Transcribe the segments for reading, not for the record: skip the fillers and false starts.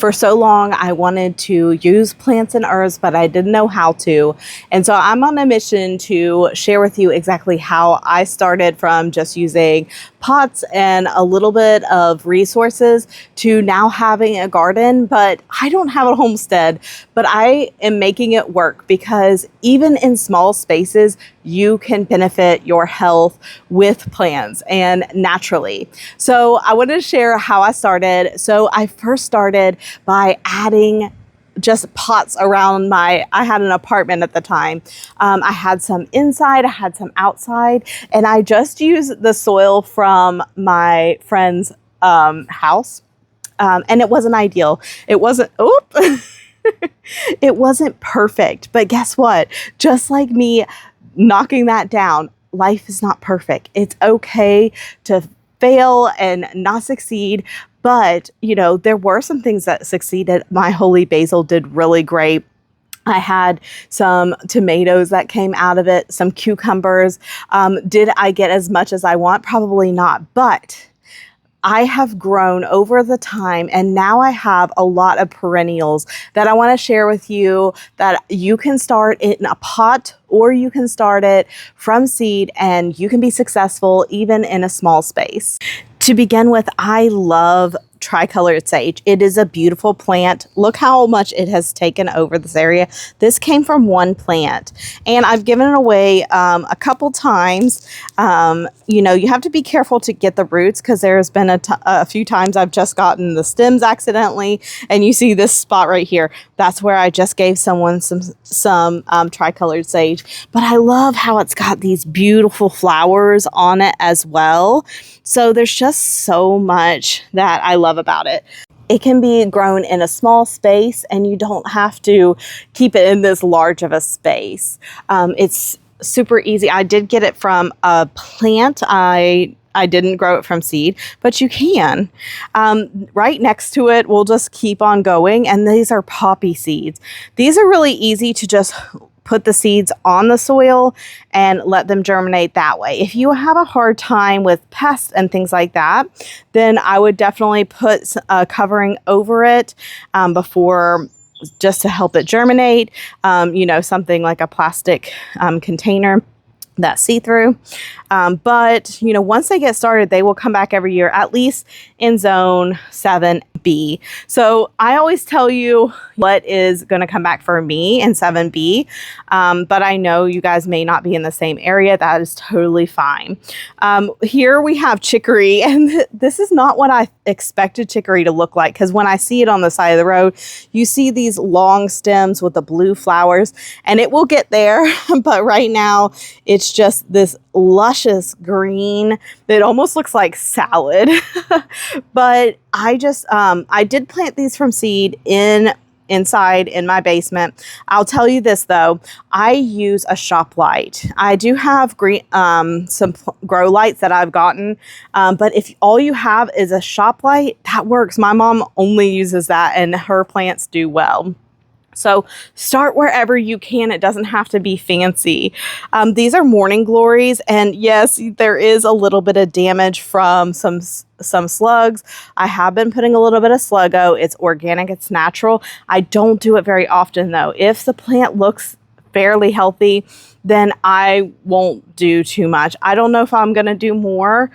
For so long, I wanted to use plants and herbs, but I didn't know how to. And so I'm on a mission to share with you exactly how I started from just using pots and a little bit of resources to now having a garden. But I don't have a homestead, but I am making it work because even in small spaces, you can benefit your health with plants and naturally. So I wanted to share how I started. So I first started by adding just pots around I had an apartment at the time. I had some inside, I had some outside, and I just used the soil from my friend's house. And it wasn't ideal. It wasn't, it wasn't perfect, but guess what? Just like me knocking that down, life is not perfect. It's okay to fail and not succeed. But, there were some things that succeeded. My holy basil did really great. I had some tomatoes that came out of it, some cucumbers. Did I get as much as I want? Probably not. But I have grown over the time, and now I have a lot of perennials that I want to share with you that you can start in a pot or you can start it from seed, and you can be successful even in a small space. To begin with, I love tricolored sage. It is a beautiful plant. Look how much it has taken over this area. This came from one plant, and I've given it away a couple times. You have to be careful to get the roots because there's been a few times I've just gotten the stems accidentally, and you see this spot right here. That's where I just gave someone some tricolored sage. But I love how it's got these beautiful flowers on it as well. So there's just so much that I love about it. It can be grown in a small space, and you don't have to keep it in this large of a space. It's super easy. I did get it from a plant. I didn't grow it from seed, but you can. Right next to it, we'll just keep on going. And these are poppy seeds. These are really easy to just put the seeds on the soil and let them germinate that way. If you have a hard time with pests and things like that, then I would definitely put a covering over it before, just to help it germinate. Something like a plastic container that's see-through. But once they get started, they will come back every year, at least in zone 7B. So I always tell you what is going to come back for me in 7B. But I know you guys may not be in the same area. That is totally fine. Here we have chicory, and this is not what I expected chicory to look like, because when I see it on the side of the road, you see these long stems with the blue flowers, and it will get there. But right now, it's just this luscious green that almost looks like salad. But I did plant these from seed inside in my basement. I'll tell you this though, I use a shop light. I do have some grow lights that I've gotten, but if all you have is a shop light, that works. My mom only uses that, and her plants do well. So start wherever you can. It doesn't have to be fancy. These are morning glories, and yes, there is a little bit of damage from some slugs. I have been putting a little bit of Sluggo. It's organic, it's natural. I don't do it very often though. If the plant looks fairly healthy, then I won't do too much. I don't know if I'm going to do more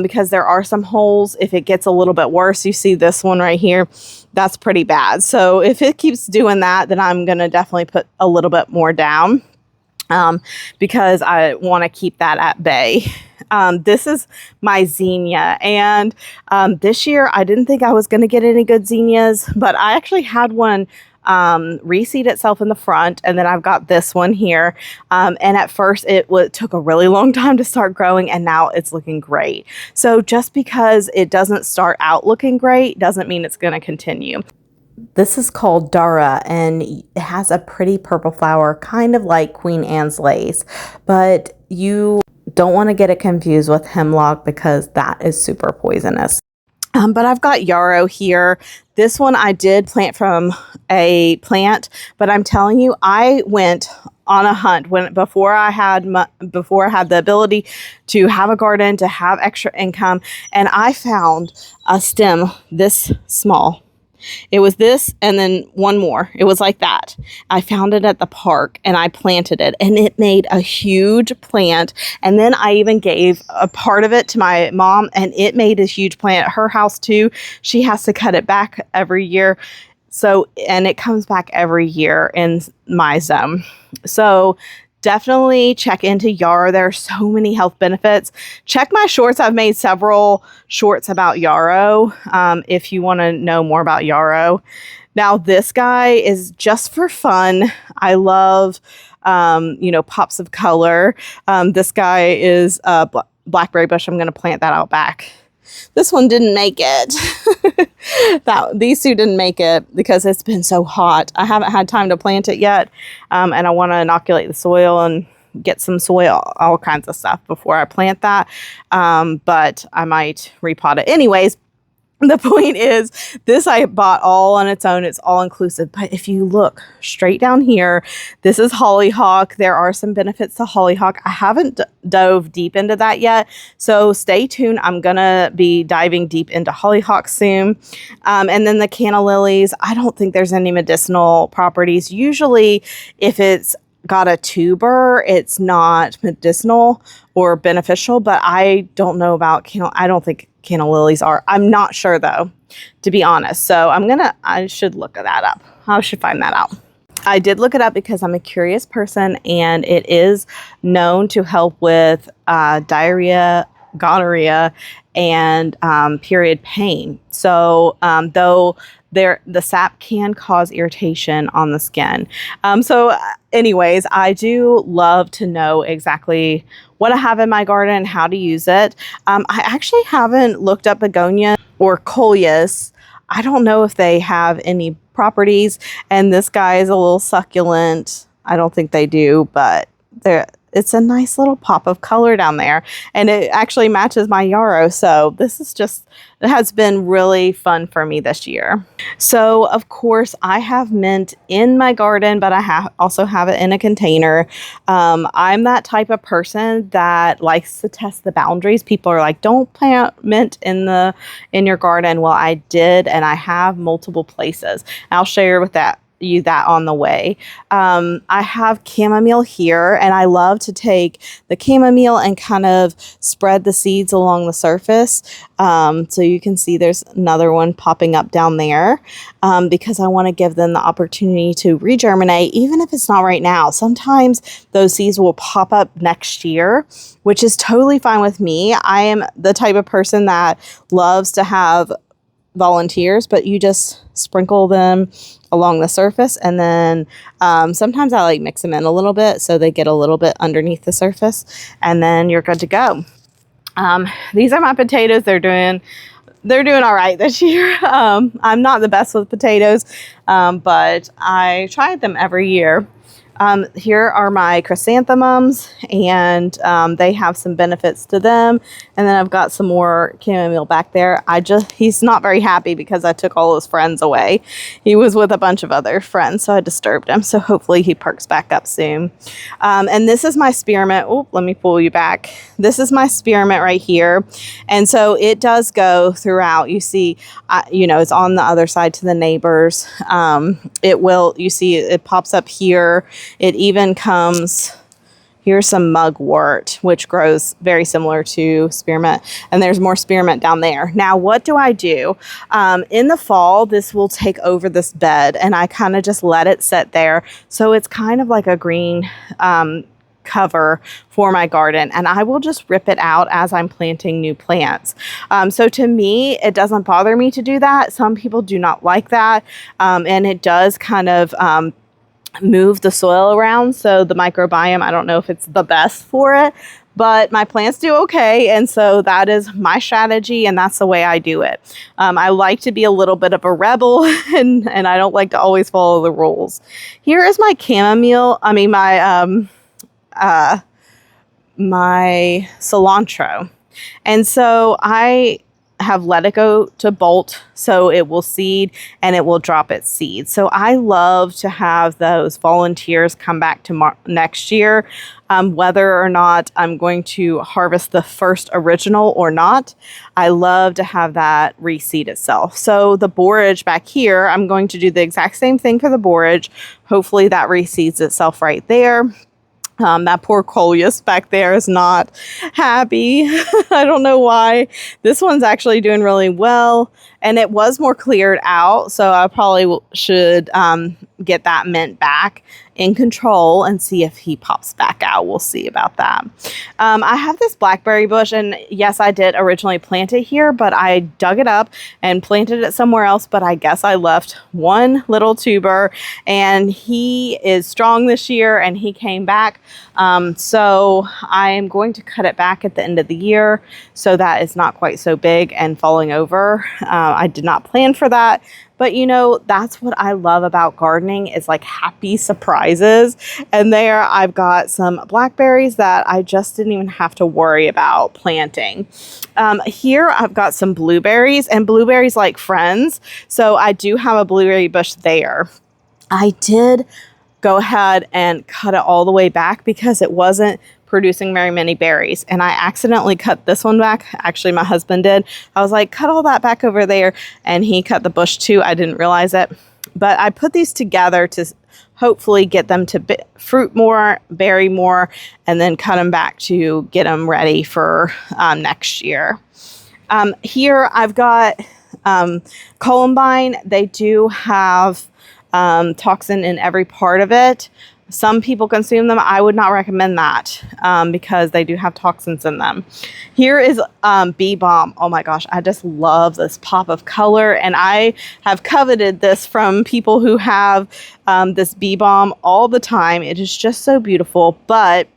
because there are some holes. If it gets a little bit worse, you see this one right here, that's pretty bad. So if it keeps doing that, then I'm going to definitely put a little bit more down because I want to keep that at bay. This is my zinnia, and this year I didn't think I was going to get any good zinnias, but I actually had one reseed itself in the front, and then I've got this one here, and at first it took a really long time to start growing, and now it's looking great. So just because it doesn't start out looking great doesn't mean it's going to continue. This is called Dara, and it has a pretty purple flower, kind of like Queen Anne's lace, but you don't want to get it confused with hemlock because that is super poisonous. But I've got yarrow here. This one I did plant from a plant, but I'm telling you, I went on a hunt before I had the ability to have a garden, to have extra income, and I found a stem this small. It was this and then one more. It was like that. I found it at the park and I planted it and it made a huge plant. And then I even gave a part of it to my mom and it made a huge plant at her house too. She has to cut it back every year. So, and it comes back every year in my zone. So definitely check into yarrow. There are so many health benefits. Check my shorts. I've made several shorts about yarrow if you want to know more about yarrow. Now, this guy is just for fun. I love, pops of color. This guy is blackberry bush. I'm going to plant that out back. This one didn't make it. These two didn't make it because it's been so hot. I haven't had time to plant it yet. And I want to inoculate the soil and get some soil, all kinds of stuff before I plant that. But I might repot it. Anyways, the point is, this I bought all on its own. It's all inclusive. But if you look straight down here, this is hollyhock. There are some benefits to hollyhock. I haven't dove deep into that yet. So stay tuned. I'm going to be diving deep into hollyhock soon. And then the canna lilies. I don't think there's any medicinal properties. Usually, if it's got a tuber, it's not medicinal or beneficial. But I don't know about canna. I don't think canna lilies are. I'm not sure though, to be honest. So I should look that up. I should find that out. I did look it up because I'm a curious person and it is known to help with diarrhea, gonorrhea, and period pain. So though the sap can cause irritation on the skin. Anyways, I do love to know exactly what I have in my garden, how to use it. I actually haven't looked up begonia or coleus. I don't know if they have any properties. And this guy is a little succulent. I don't think they do, but it's a nice little pop of color down there. And it actually matches my yarrow. So it has been really fun for me this year. So of course I have mint in my garden, but I also have it in a container. I'm that type of person that likes to test the boundaries. People are like, don't plant mint in your garden. Well, I did, and I have multiple places. I'll share with you that on the way. I have chamomile here, and I love to take the chamomile and kind of spread the seeds along the surface. So you can see there's another one popping up down there because I want to give them the opportunity to regerminate, even if it's not right now. Sometimes those seeds will pop up next year, which is totally fine with me. I am the type of person that loves to have volunteers, but you just sprinkle them along the surface, and then sometimes I like mix them in a little bit so they get a little bit underneath the surface, and then you're good to go. These are my potatoes. They're doing all right this year. I'm not the best with potatoes, but I try them every year. Here are my chrysanthemums, and they have some benefits to them. And then I've got some more chamomile back there. He's not very happy because I took all his friends away. He was with a bunch of other friends, so I disturbed him. So hopefully he perks back up soon. And this is my spearmint. Oh, let me pull you back. This is my spearmint right here. And so it does go throughout. You see, it's on the other side to the neighbors. You see it pops up here. It even comes, here's some mugwort, which grows very similar to spearmint. And there's more spearmint down there. Now, what do? In the fall, this will take over this bed, and I kind of just let it sit there. So it's kind of like a green cover for my garden, and I will just rip it out as I'm planting new plants. So to me, it doesn't bother me to do that. Some people do not like that. And it does kind of move the soil around. So the microbiome, I don't know if it's the best for it, but my plants do okay. And so that is my strategy, and that's the way I do it. I like to be a little bit of a rebel, and I don't like to always follow the rules. Here is my my cilantro. And so I have let it go to bolt so it will seed and it will drop its seed. So I love to have those volunteers come back to next year, whether or not I'm going to harvest the first original or not. I love to have that reseed itself. So the borage back here, I'm going to do the exact same thing for the borage. Hopefully that reseeds itself right there. That poor coleus back there is not happy. I don't know why. This one's actually doing really well, and it was more cleared out, so I probably should get that mint back in control and see if he pops back out. We'll see about that. I have this blackberry bush, and yes, I did originally plant it here, but I dug it up and planted it somewhere else, but I guess I left one little tuber, and he is strong this year, and he came back. So I am going to cut it back at the end of the year so that it's not quite so big and falling over. I did not plan for that. But, you know, that's what I love about gardening is like happy surprises. And there I've got some blackberries that I just didn't even have to worry about planting. Here I've got some blueberries, and blueberries like friends. So I do have a blueberry bush there. I did go ahead and cut it all the way back because it wasn't producing very many berries, and I accidentally cut this one back. Actually, my husband did. I was like, cut all that back over there, and he cut the bush too. I didn't realize it, but I put these together to hopefully get them to fruit more, berry more, and then cut them back to get them ready for next year. Here I've got columbine. They do have toxin in every part of it. Some people consume them. I would not recommend that because they do have toxins in them. Here is bee balm. Oh my gosh, I just love this pop of color, and I have coveted this from people who have this bee balm all the time. It is just so beautiful, but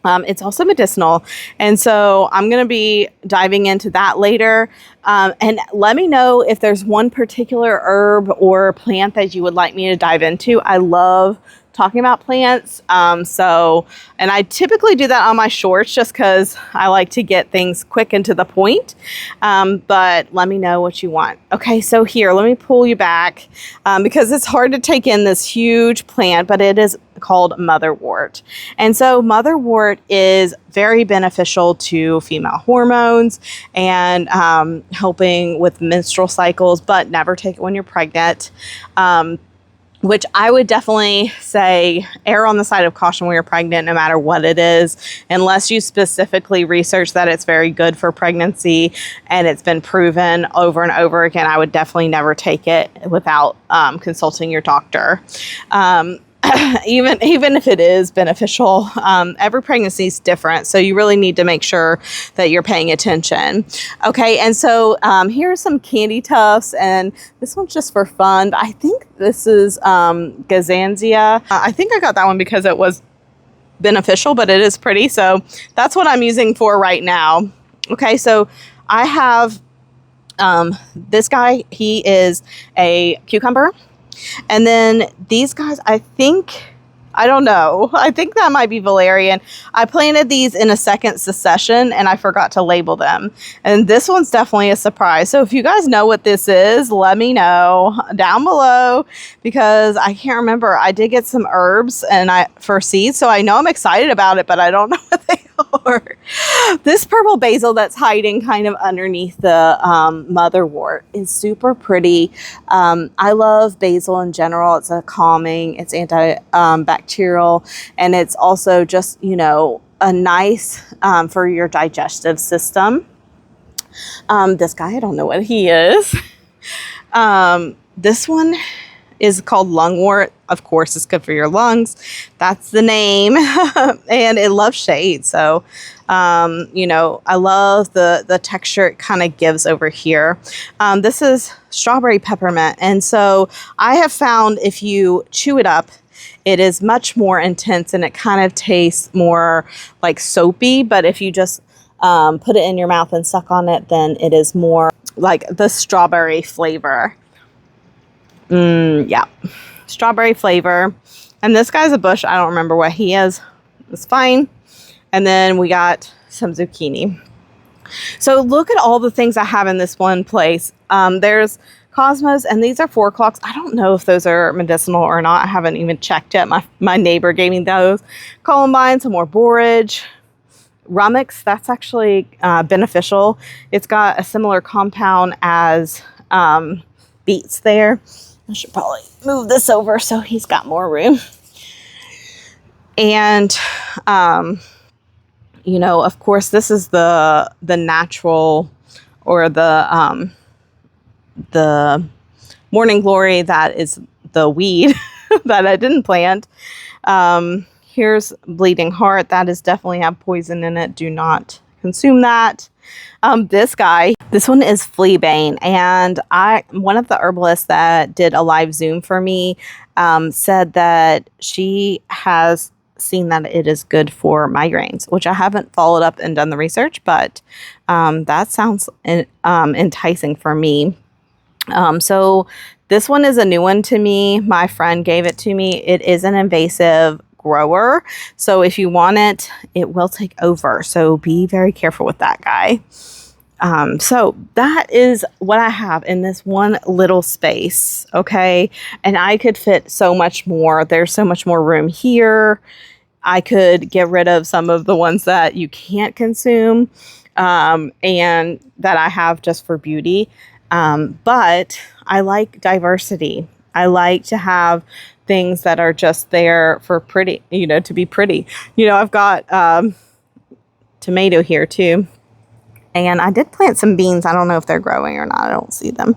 it's also medicinal, and so I'm going to be diving into that later. And let me know if there's one particular herb or plant that you would like me to dive into. I love talking about plants. And I typically do that on my shorts just because I like to get things quick and to the point. But let me know what you want. Okay, so here, let me pull you back because it's hard to take in this huge plant, but it is called motherwort. And so motherwort is very beneficial to female hormones and helping with menstrual cycles, but never take it when you're pregnant. Which I would definitely say err on the side of caution when you're pregnant, no matter what it is, unless you specifically research that it's very good for pregnancy and it's been proven over and over again. I would definitely never take it without consulting your doctor. Even if it is beneficial, every pregnancy is different. So you really need to make sure that you're paying attention. Okay, and so here are some candy tufts, and this one's just for fun. I think this is Gazanzia. I think I got that one because it was beneficial, but it is pretty. So that's what I'm using for right now. Okay, so I have this guy. He is a cucumber. And then these guys, I don't know. I think that might be valerian. I planted these in a second succession and I forgot to label them. And this one's definitely a surprise. So if you guys know what this is, let me know down below because I can't remember. I did get some herbs for seeds, so I know I'm excited about it, but I don't know what they are. This purple basil that's hiding kind of underneath the motherwort is super pretty. I love basil in general. It's a calming, it's antibacterial, and it's also just, you know, a nice for your digestive system. This guy, I don't know what he is. This one is called lungwort. Of course, it's good for your lungs. That's the name. And it loves shade. So, you know, I love the texture it kind of gives over here. This is strawberry peppermint. And so I have found if you chew it up, it is much more intense and it kind of tastes more like soapy. But if you just put it in your mouth and suck on it, then it is more like the strawberry flavor. Yeah, strawberry flavor. And this guy's a bush. I don't remember what he is. It's fine. And then we got some zucchini. So look at all the things I have in this one place. There's cosmos, and these are 4 o'clocks. I don't know if those are medicinal or not. I haven't even checked yet. My neighbor gave me those. Columbine, some more borage. Rummix, that's actually beneficial. It's got a similar compound as beets there. I should probably move this over so he's got more room. And you know, of course, this is the natural, or the morning glory, that is the weed that I didn't plant. Here's bleeding heart. That is definitely have poison in it. Do not consume that. This one is fleabane, and one of the herbalists that did a live Zoom for me said that she has seen that it is good for migraines, which I haven't followed up and done the research, but that sounds enticing for me. So this one is a new one to me. My friend gave it to me. It is an invasive grower, so if you want it, it will take over. So be very careful with that guy. So that is what I have in this one little space. Okay. And I could fit so much more. There's so much more room here. I could get rid of some of the ones that you can't consume, and that I have just for beauty. But I like diversity. I like to have things that are just there for pretty, you know, to be pretty. You know, I've got tomato here too. And I did plant some beans. I don't know if they're growing or not. I don't see them.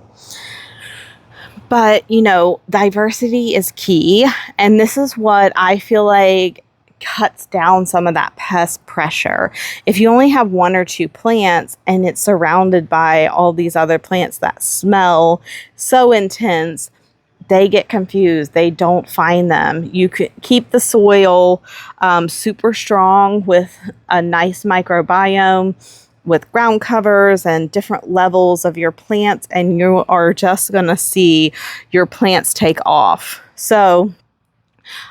But, you know, diversity is key. And this is what I feel like cuts down some of that pest pressure. If you only have 1 or 2 plants and it's surrounded by all these other plants that smell so intense, they get confused. They don't find them. You could keep the soil super strong with a nice microbiome, with ground covers and different levels of your plants, and you are just going to see your plants take off. So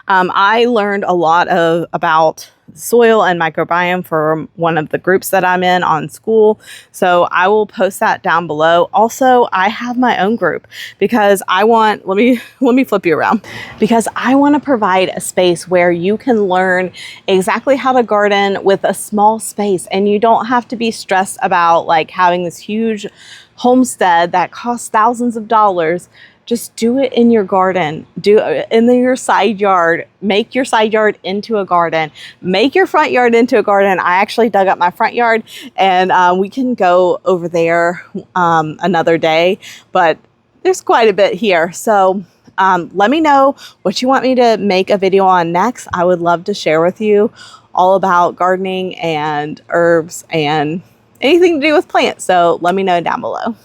I learned a lot about soil and microbiome for one of the groups that I'm in on school. So I will post that down below. Also, I have my own group because let me flip you around, because I want to provide a space where you can learn exactly how to garden with a small space, and you don't have to be stressed about like having this huge homestead that costs thousands of dollars. Just do it in your garden. Do it in your side yard. Make your side yard into a garden. Make your front yard into a garden. I actually dug up my front yard, and we can go over there another day, but there's quite a bit here. So let me know what you want me to make a video on next. I would love to share with you all about gardening and herbs and anything to do with plants. So let me know down below.